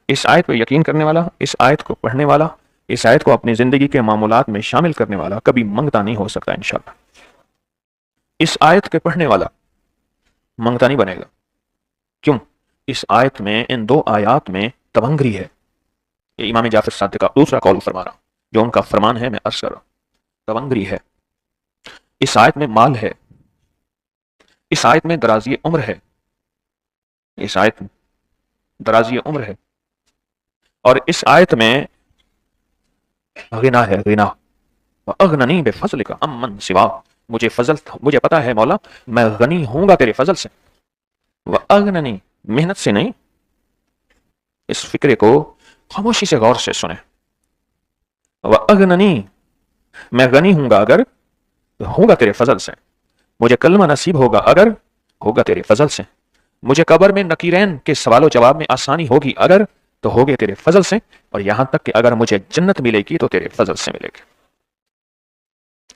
اس آیت پہ یقین کرنے والا، اس آیت کو پڑھنے والا، اس آیت کو اپنی زندگی کے معمولات میں شامل کرنے والا کبھی منگتا نہیں ہو سکتا انشاءاللہ۔ اس آیت کے پڑھنے والا منگتا نہیں بنے گا۔ کیوں؟ اس آیت میں، ان دو آیات میں تبنگری ہے۔ یہ امام جعفر صادق کا دوسرا قول فرما رہا ہوں، جو ان کا فرمان ہے میں عرض کر رہا ہوں، تبنگری ہے۔ اس آیت میں مال ہے، اس آیت میں درازی عمر ہے، اس آیت میں درازی عمر ہے، اور اس آیت میں غنا ہے، غنا۔ وَأَغْنَنِي بِفَضْلِكَ عَمَّنْ سِوَاكَ، مجھے پتا ہے مولا میں غنی ہوں گا تیرے فضل سے۔ وَأَغْنَنِي، محنت سے نہیں، اس فکرے کو خاموشی سے غور سے سنیں۔ وَأَغْنَنِي، میں غنی ہوں گا اگر ہوگا تیرے فضل سے، مجھے کلمہ نصیب ہوگا اگر ہوگا تیرے فضل سے، مجھے قبر میں نکیرین کے سوال و جواب میں آسانی ہوگی اگر تو ہوگے تیرے فضل سے، اور یہاں تک کہ اگر مجھے جنت ملے گی تو تیرے فضل سے ملے گی۔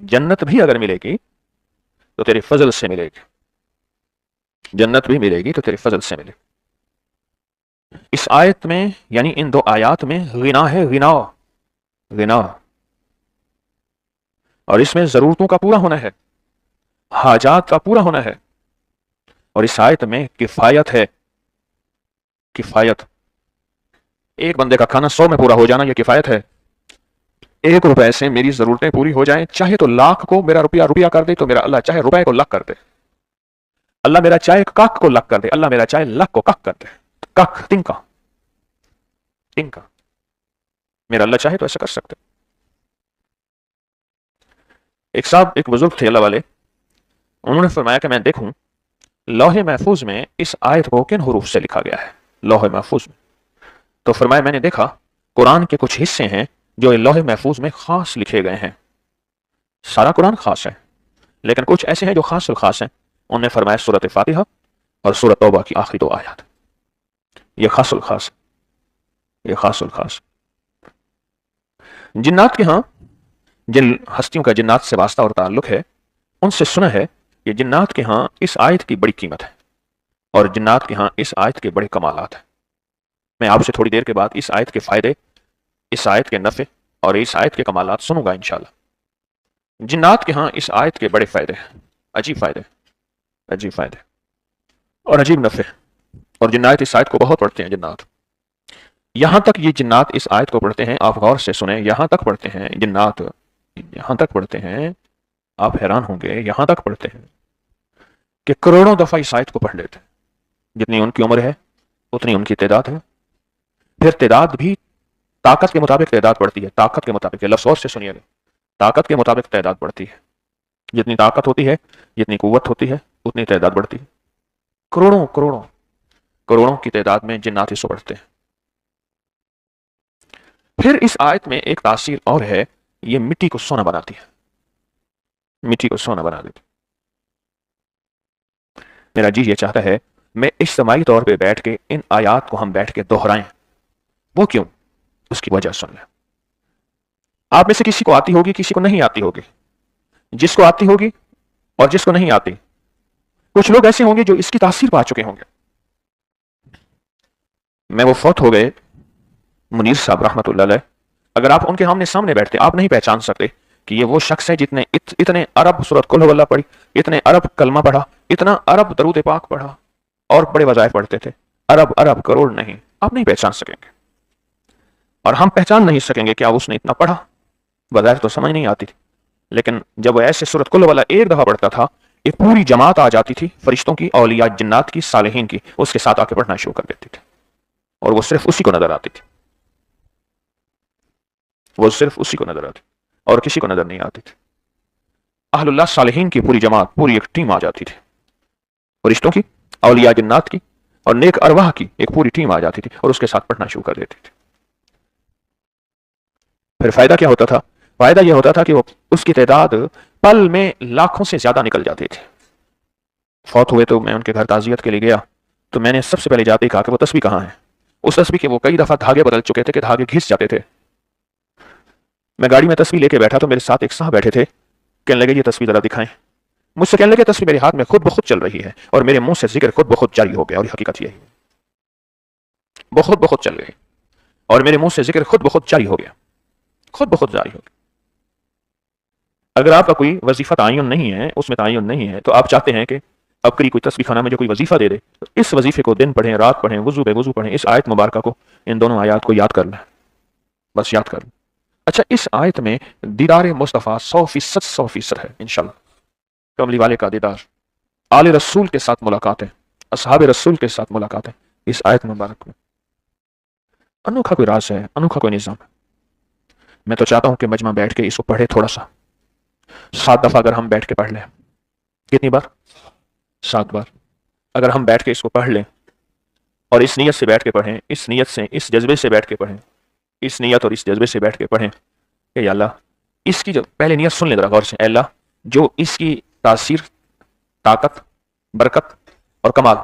جنت بھی اگر ملے گی تو تیرے فضل سے ملے گی، جنت بھی ملے گی تو تیرے فضل سے ملے گی۔ اس آیت میں یعنی ان دو آیات میں غنا ہے، غنا، غنا، اور اس میں ضرورتوں کا پورا ہونا ہے، حاجات کا پورا ہونا ہے، اور اس آیت میں کفایت ہے، کفایت۔ ایک بندے کا کھانا 100 میں پورا ہو جانا یہ کفایت ہے۔ 1 روپے سے میری ضرورتیں پوری ہو جائیں، چاہے تو لاکھ کو میرا روپیہ روپیہ کر دے، تو میرا اللہ چاہے روپے کو لاکھ کر دے، اللہ میرا چاہے کاک کو لاکھ کر دے، اللہ میرا چاہے لاکھ کو کاک کر دے، کاک تنکا تنکا، میرا اللہ چاہے تو ایسا کر سکتے۔ ایک صاحب، ایک بزرگ تھے اللہ والے، انہوں نے فرمایا کہ میں دیکھوں لوح محفوظ میں اس آیت کو کن حروف سے لکھا گیا ہے، لوح محفوظ میں۔ تو فرمایا میں نے دیکھا قرآن کے کچھ حصے ہیں جو لوح محفوظ میں خاص لکھے گئے ہیں، سارا قرآن خاص ہے لیکن کچھ ایسے ہیں جو خاص الخاص ہیں۔ انہوں نے فرمایا سورۃ فاتحہ اور سورۃ توبہ کی آخری 2 آیات، یہ خاص الخاص، یہ خاص الخاص۔ جنات کے ہاں، جن ہستیوں کا جنات سے واسطہ اور تعلق ہے، ان سے سنا ہے کہ جنات کے ہاں اس آیت کی بڑی قیمت ہے، اور جنات کے ہاں اس آیت کے بڑے کمالات ہیں۔ میں آپ سے تھوڑی دیر کے بعد اس آیت کے فائدے، اس آیت کے نفع اور اس آیت کے کمالات سنوں گا انشاءاللہ۔ جنات کے ہاں اس آیت کے بڑے فائدے ہیں، عجیب فائدے، عجیب فائدے اور عجیب نفع، اور جنات اس آیت کو بہت پڑھتے ہیں۔ جنات یہاں تک یہ جنات اس آیت کو پڑھتے ہیں، آپ غور سے سنیں، یہاں تک پڑھتے ہیں جنات، یہاں تک پڑھتے ہیں، آپ حیران ہوں گے، یہاں تک پڑھتے ہیں کہ کروڑوں دفعہ اس آیت کو پڑھ لیتے ہیں۔ جتنی ان کی عمر ہے اتنی ان کی تعداد ہے، پھر تعداد بھی طاقت کے مطابق تعداد بڑھتی ہے، طاقت کے مطابق، لفظ اور سے سنیے گا، طاقت کے مطابق تعداد بڑھتی ہے، جتنی طاقت ہوتی ہے، جتنی قوت ہوتی ہے، اتنی تعداد بڑھتی ہے۔ کروڑوں کروڑوں کروڑوں کی تعداد میں جنات اس کو پڑھتے ہیں۔ پھر اس آیت میں ایک تاثیر اور ہے، یہ مٹی کو سونا بناتی ہے، مٹی کو سونا بنا دیتی۔ میرا جی یہ چاہتا ہے میں اجتماعی طور پہ بیٹھ کے ان آیات کو ہم بیٹھ کے دہرائیں۔ وہ کیوں؟ اس کی وجہ سن لیں۔ آپ میں سے کسی کو آتی ہوگی، کسی کو نہیں آتی ہوگی، جس کو آتی ہوگی اور جس کو نہیں آتی، کچھ لوگ ایسے ہوں گے جو اس کی تاثیر پا چکے ہوں گے۔ میں وہ فوت ہو گئے منیر صاحب رحمۃ اللہ علیہ، اگر آپ ان کے سامنے بیٹھتے آپ نہیں پہچان سکتے کہ یہ وہ شخص ہے جتنے اتنے ارب سورۃ قل هو اللہ پڑھی، اتنے ارب کلمہ پڑھا، اتنا ارب درود پاک پڑھا اور بڑے وظائف پڑھتے تھے، ارب کروڑ نہیں، آپ نہیں پہچان سکیں گے، اور ہم پہچان نہیں سکیں گے کہ اس نے اتنا پڑھا، وظائف تو سمجھ نہیں آتی تھی، لیکن جب وہ ایسے سورۃ قل والا ایک دفعہ پڑھتا تھا، ایک پوری جماعت آ جاتی تھی، فرشتوں کی، اولیاء، جنات کی، صالحین کی، اس کے ساتھ آ کے پڑھنا شروع کر دیتی تھی، اور وہ صرف اسی کو نظر آتی تھی، وہ صرف اسی کو نظر آتی اور کسی کو نظر نہیں آتی تھی۔ اہل اللہ صالحین کی پوری جماعت، پوری ایک ٹیم آ جاتی تھی، فرشتوں کی، اولیاء جنات کی اور نیک ارواح کی ایک پوری ٹیم آ جاتی تھی، اور اس کے ساتھ پڑھنا شروع کر دیتی تھی۔ پھر فائدہ کیا ہوتا تھا؟ فائدہ یہ ہوتا تھا کہ وہ اس کی تعداد پل میں لاکھوں سے زیادہ نکل جاتی تھی۔ فوت ہوئے تو میں ان کے گھر تعزیت کے لیے گیا، تو میں نے سب سے پہلے جاتے ہی کہا کہ وہ تسبیح کہاں ہے؟ اس تسبیح کے وہ کئی دفعہ دھاگے بدل چکے تھے کہ دھاگے گھس جاتے تھے۔ میں گاڑی میں تسبیح لے کے بیٹھا تو میرے ساتھ ایک صاحب بیٹھے تھے، کہنے لگے یہ تسبیح ذرا دکھائیں، مجھ سے کہنے لگے تسبیح میرے ہاتھ میں خود بخود چل رہی ہے، اور میرے منہ سے ذکر خود بخود جاری ہو گیا، اور حقیقت یہی ہے، بخود چل گئی۔ اور میرے منہ سے ذکر خود بخود جاری ہو گیا، خود بخود جاری ہو گیا۔ اگر آپ کا کوئی وظیفہ تعین نہیں ہے، اس میں تعین نہیں ہے، تو آپ چاہتے ہیں کہ اب کوئی تسبیح خانہ میں جو کوئی وظیفہ دے دے، تو اس وظیفے کو دن پڑھیں، رات پڑھیں، وضو بے وضو پڑھیں، اس آیت مبارکہ کو، ان دونوں آیات کو یاد کر لیں، بس یاد کر لیں۔ اچھا، اس آیت میں دیدار مصطفیٰ 100% ہے انشاءاللہ۔ کملی والے کا دیدار، آل رسول کے ساتھ ملاقاتیں، اصحاب رسول کے ساتھ ملاقاتیں اس آیت مبارک میں۔ انوکھا کوئی راز ہے، انوکھا کوئی نظام ہے۔ میں تو چاہتا ہوں کہ مجمع بیٹھ کے اس کو پڑھے تھوڑا سا، 7 دفعہ اگر ہم بیٹھ کے پڑھ لیں۔ کتنی بار؟ 7 بار اگر ہم بیٹھ کے اس کو پڑھ لیں، اور اس نیت سے بیٹھ کے پڑھیں، اس نیت سے، اس جذبے سے بیٹھ کے پڑھیں، اس نیت اور اس جذبے سے بیٹھ کے پڑھیں کہ یا اللہ، اس کی جو پہلے نیت سن لیں ذرا غور سے، اے اللہ جو اس کی تاثیر، طاقت، برکت اور کمال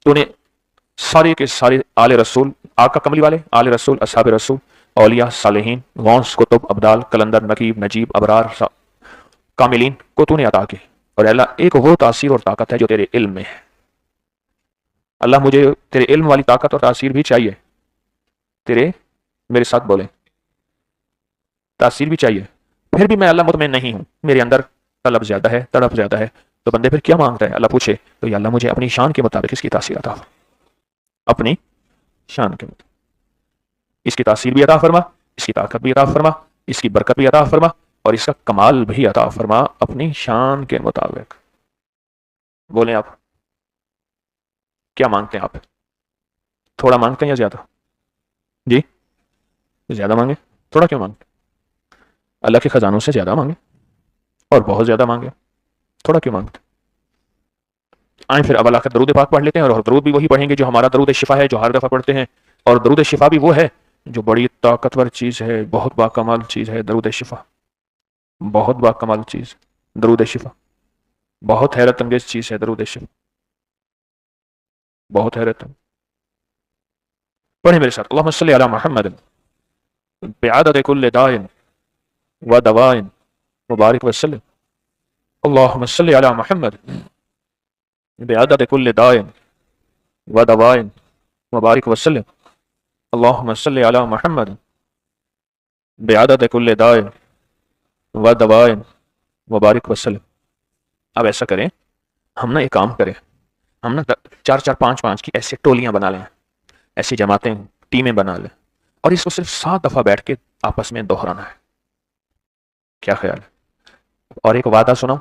تو نے سارے کے سارے آل رسول، آقا کملی والے، آل رسول، اصحاب رسول، اولیاء، صالحین، غوث، کتب، ابدال، کلندر، نقیب، نجیب، ابرار، کاملین کو تو نے عطا کی، اور اللہ ایک وہ تاثیر اور طاقت ہے جو تیرے علم میں ہے۔ اللہ مجھے تیرے علم والی طاقت اور تاثیر بھی چاہیے، تیرے، میرے ساتھ بولیں، تاثیر بھی چاہیے، پھر بھی میں اللہ مطمئن نہیں ہوں، میرے اندر طلب زیادہ ہے، تڑپ زیادہ ہے۔ تو بندے پھر کیا مانگتا ہے؟ اللہ پوچھے تو یا اللہ مجھے اپنی شان کے مطابق اس کی تاثیر عطا فرما، اپنی شان کے مطابق اس کی تاثیر بھی عطا فرما، اس کی طاقت بھی عطا فرما، اس کی برکت بھی عطا فرما، اور اس کا کمال بھی عطا فرما اپنی شان کے مطابق۔ بولیں آپ کیا مانگتے ہیں؟ آپ تھوڑا مانگتے ہیں یا زیادہ؟ جی زیادہ مانگے؟ تھوڑا کیوں مانگتے؟ اللہ کے خزانوں سے زیادہ مانگے اور بہت زیادہ مانگے، تھوڑا کیوں مانگتے؟ آئیں پھر اب اللہ کا درود پاک پڑھ لیتے ہیں، اور درود بھی وہی پڑھیں گے جو ہمارا درود شفا ہے، جو ہر دفعہ پڑھتے ہیں، اور درود شفا بھی وہ ہے جو بڑی طاقتور چیز ہے، بہت باکمال چیز ہے درود شفا، بہت باکمال چیز، درود شفا بہت حیرت انگیز چیز ہے، درود شفا بہت حیرت انگیز۔ پڑھیں میرے ساتھ، اللہم صلی علی محمد بعدد کل داء و دواء مبارک وسلم، اللہم صلی علی محمد بعدد کل داء و دواء مبارک وسلم، اللہم صلی علی محمد بعدد کل داء و دواء مبارک وسلم۔ اب ایسا کریں، ہم نا ایک کام کریں، ہم نا 4 4 5 5 کی ایسے ٹولیاں بنا لیں، ایسی جماعتیں، ٹیمیں بنا لیں، اور اس کو صرف 7 دفعہ بیٹھ کے آپس میں دہرانا ہے۔ کیا خیال ہے؟ اور ایک وعدہ سناؤں،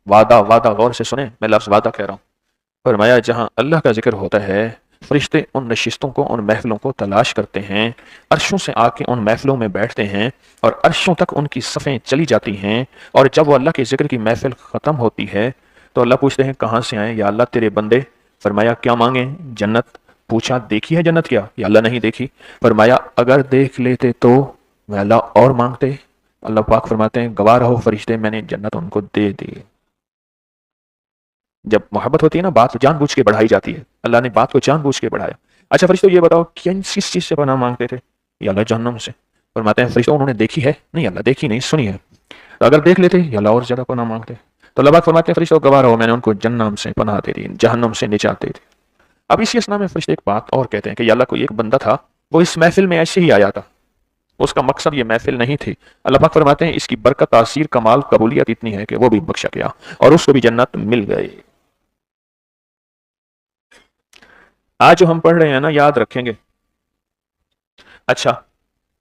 وعدہ غور سے سنیں، میں لفظ وعدہ کہہ رہا ہوں۔ فرمایا جہاں اللہ کا ذکر ہوتا ہے، فرشتے ان نشستوں کو، ان محفلوں کو تلاش کرتے ہیں، عرشوں سے آ کے ان محفلوں میں بیٹھتے ہیں، اور عرشوں تک ان کی صفیں چلی جاتی ہیں، اور جب وہ اللہ کے ذکر کی محفل ختم ہوتی ہے تو اللہ پوچھتے ہیں کہاں سے آئیں؟ یا اللہ تیرے بندے۔ فرمایا کیا مانگیں؟ جنت۔ پوچھا دیکھی ہے جنت کیا؟ یا اللہ نہیں دیکھی۔ فرمایا اگر دیکھ لیتے تو؟ میں اللہ اور مانگتے؟ اللہ پاک فرماتے ہیں گواہ رہو فرشتے، میں نے جنت ان کو دے دی۔ جب محبت ہوتی ہے نا، بات جان بوجھ کے بڑھائی جاتی ہے، اللہ نے بات کو جان بوجھ کے بڑھایا۔ اچھا فرشتوں یہ بتاؤ کس چیز سے پناہ مانگتے تھے؟ یا اللہ جہنم سے۔ فرماتے ہیں فرشتوں انہوں نے دیکھی ہے؟ نہیں اللہ دیکھی نہیں، سنی ہے۔ تو اگر دیکھ لیتے یا اللہ اور زیادہ پناہ مانگتے۔ تو اللہ پاک فرماتے ہیں فرشتوں گواہ رہو میں نے ان کو جہنم سے پناہ دے دی، جہنم سے نجات دے دی۔ اب اسی اسنا میں فرشتے ایک بات اور کہتے ہیں کہ یا اللہ کوئی ایک بندہ تھا، وہ اس محفل میں ایسے ہی آیا تھا، اس کا مقصد یہ محفل نہیں تھی۔ اللہ پاک فرماتے ہیں اس کی برکت، تاثیر، کمال، قبولیت اتنی ہے کہ وہ بھی بخشا گیا اور اس کو بھی جنت مل گئی۔ آج جو ہم پڑھ رہے ہیں نا، یاد رکھیں گے۔ اچھا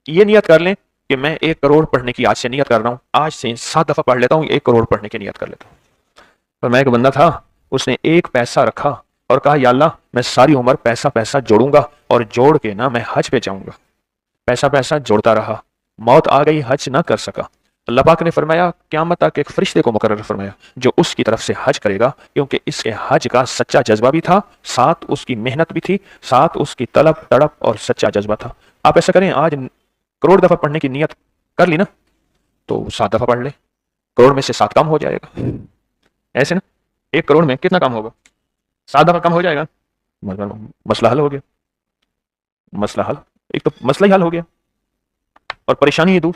یہ نیت کر لیں کہ میں 1 کروڑ پڑھنے کی آج سے نیت کر رہا ہوں، آج سے 7 دفعہ پڑھ لیتا ہوں، 1 کروڑ پڑھنے کی نیت کر لیتا ہوں۔ پر میں ایک بندہ تھا، اس نے 1 پیسہ رکھا اور کہا یا اللہ میں ساری عمر پیسہ جوڑوں گا، اور جوڑ کے نا میں حج پہ جاؤں گا۔ پیسہ جوڑتا رہا، موت آ گئی، حج نہ کر سکا۔ اللہ پاک نے فرمایا قیامت تک ایک فرشتے کو مقرر فرمایا جو اس کی طرف سے حج کرے گا، کیونکہ اس کے حج کا سچا جذبہ بھی تھا، ساتھ اس کی محنت بھی تھی، ساتھ اس کی طلب تڑپ اور سچا جذبہ تھا۔ آپ ایسا کریں، آج کروڑ دفعہ پڑھنے کی نیت کر لی نا، تو 7 دفعہ پڑھ لیں، کروڑ میں سے 7 کم ہو جائے گا۔ ایسے نا 1 کروڑ میں کتنا کم ہوگا؟ 7 دفعہ کم ہو جائے گا، مسئلہ حل ہو گیا۔ مسئلہ حل، ایک تو مسئلہ ہی حل ہو گیا اور پریشانی ہی دور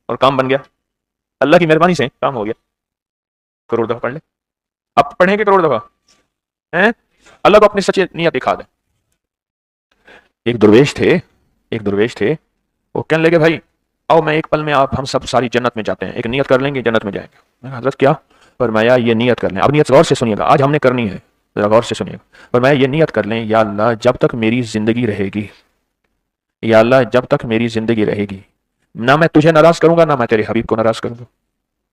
اور کام بن گیا، اللہ کی مہربانی سے کام ہو گیا۔ کروڑ دفعہ پڑھ لیں، اب پڑھیں گے کروڑ دفعہ ہیں، اللہ کو اپنی سچی نیت دکھا دیں۔ ایک درویش تھے، ایک درویش تھے، وہ کہنے لگے بھائی آؤ میں ایک پل میں آپ ہم سب ساری جنت میں جاتے ہیں، ایک نیت کر لیں گے جنت میں جائیں گے۔ میں کہا حضرت کیا؟ فرمایا یہ نیت کر لیں، اب نیت غور سے سنیے گا، آج ہم نے کرنی ہے، ذرا غور سے سنیے گا۔ فرمایا یہ نیت کر لیں، یا اللہ جب تک میری زندگی رہے گی، یا اللہ جب تک میری زندگی رہے گی، نہ میں تجھے ناراض کروں گا نہ میں تیرے حبیب کو ناراض کروں گا۔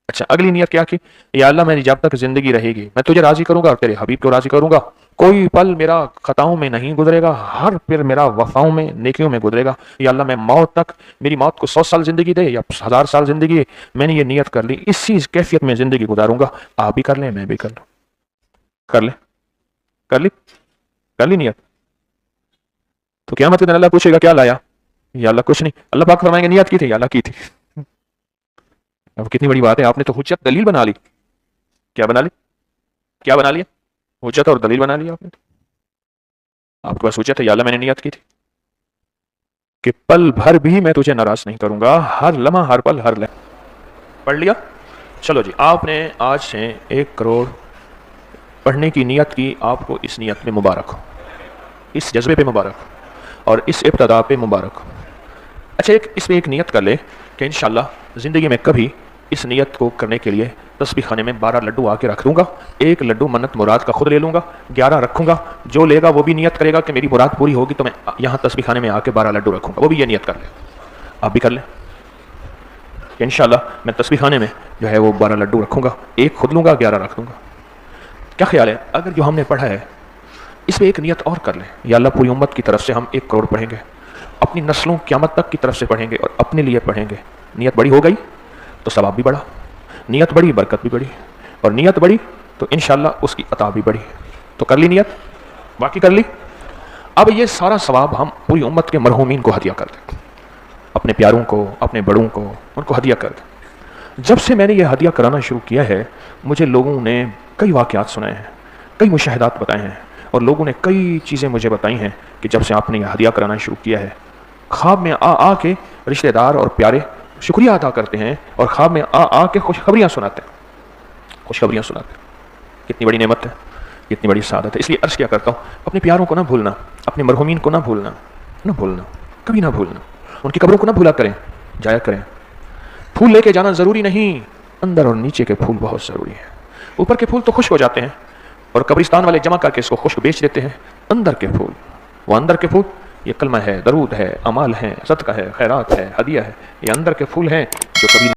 اچھا اگلی نیت کیا کی؟ یا اللہ میری جب تک زندگی رہے گی میں تجھے راضی کروں گا اور تیرے حبیب کو راضی کروں گا، کوئی پل میرا خطاؤں میں نہیں گزرے گا، ہر پل میرا وفاؤں میں نیکیوں میں گزرے گا۔ یا اللہ میں موت تک، میری موت کو 100 سال زندگی دے یا 1000 سال زندگی ہے، میں نے یہ نیت کر لی، اسی کیفیت میں زندگی گزاروں گا۔ آپ بھی کر لیں میں بھی کر لوں، کر لیں، کر لی نیت۔ تو قیامت کے دن اللہ پوچھے گا کیا لایا؟ یا اللہ کچھ نہیں۔ اللہ پاک فرمائیں گے نیت کی تھی؟ یا اللہ کی تھی۔ اب کتنی بڑی بات ہے، آپ نے تو حجت دلیل بنا لی۔ کیا بنا لی؟ کیا بنا لیا؟ حجت اور دلیل بنا لیا آپ نے۔ آپ کے پاس حجت ہے، یا اللہ میں نے نیت کی تھی کہ پل بھر بھی میں تجھے ناراض نہیں کروں گا، ہر لمحہ ہر پل ہر لمحہ۔ پڑھ لیا؟ چلو جی، آپ نے آج سے 1 کروڑ پڑھنے کی نیت کی، آپ کو اس نیت میں مبارک ہو، اس جذبے پہ مبارک ہو اور اس ابتدا پہ مبارک ہو۔ اچھا اس میں ایک نیت کر لے کہ انشاءاللہ زندگی میں کبھی اس نیت کو کرنے کے لیے تسبیح خانے میں 12 لڈو آ کے رکھ دوں گا، 1 لڈو منت مراد کا خود لے لوں گا، 11 رکھوں گا، جو لے گا وہ بھی نیت کرے گا کہ میری مراد پوری ہوگی تو میں یہاں تسبیح خانے میں آ کے 12 لڈو رکھوں گا، وہ بھی یہ نیت کر لے۔ آپ بھی کر لیں کہ انشاءاللہ میں تسبیح خانے میں جو ہے وہ 12 لڈو رکھوں گا، 1 خود لوں گا، 11 رکھ دوں گا۔ کیا خیال ہے اگر جو ہم نے پڑھا ہے اس میں ایک نیت اور کر لیں، یا اللہ پوری امت کی طرف سے ہم 1 کروڑ پڑھیں گے، اپنی نسلوں قیامت تک کی طرف سے پڑھیں گے اور اپنے لیے پڑھیں گے۔ نیت بڑی ہو گئی تو ثواب بھی بڑھا، نیت بڑی برکت بھی بڑھی، اور نیت بڑی تو انشاءاللہ اس کی عطا بھی بڑھی۔ تو کر لی نیت، باقی کر لی۔ اب یہ سارا ثواب ہم پوری امت کے مرحومین کو ہدیہ کر دیں، اپنے پیاروں کو، اپنے بڑوں کو، ان کو ہدیہ کر دیں۔ جب سے میں نے یہ ہدیہ کرانا شروع کیا ہے، مجھے لوگوں نے کئی واقعات سنائے ہیں، کئی مشاہدات بتائے ہیں، اور لوگوں نے کئی چیزیں مجھے بتائی ہیں کہ جب سے آپ نے یہ ہدیہ کرانا شروع کیا ہے، خواب میں آ کے رشتہ دار اور پیارے شکریہ ادا کرتے ہیں، اور خواب میں آ کے خوشخبریاں سناتے ہیں، خوشخبریاں سناتے ہیں۔ کتنی بڑی نعمت ہے، کتنی بڑی سعادت ہے۔ اس لیے عرض کیا کرتا ہوں، اپنے پیاروں کو نہ بھولنا، اپنے مرحومین کو نہ بھولنا، کبھی نہ بھولنا، ان کی قبروں کو نہ بھولا کریں، جایا کریں۔ پھول لے کے جانا ضروری نہیں، اندر اور نیچے کے پھول بہت ضروری ہیں۔ اوپر کے پھول تو خشک ہو جاتے ہیں اور قبرستان والے جمع کر کے اس کو خشک بیچ دیتے ہیں، اندر کے پھول، وہ اندر کے پھول، یہ کلمہ ہے، درود ہے، اعمال ہیں، صدقہ ہے، خیرات ہے، ہدیہ ہے، یہ اندر کے پھول ہیں جو کبھی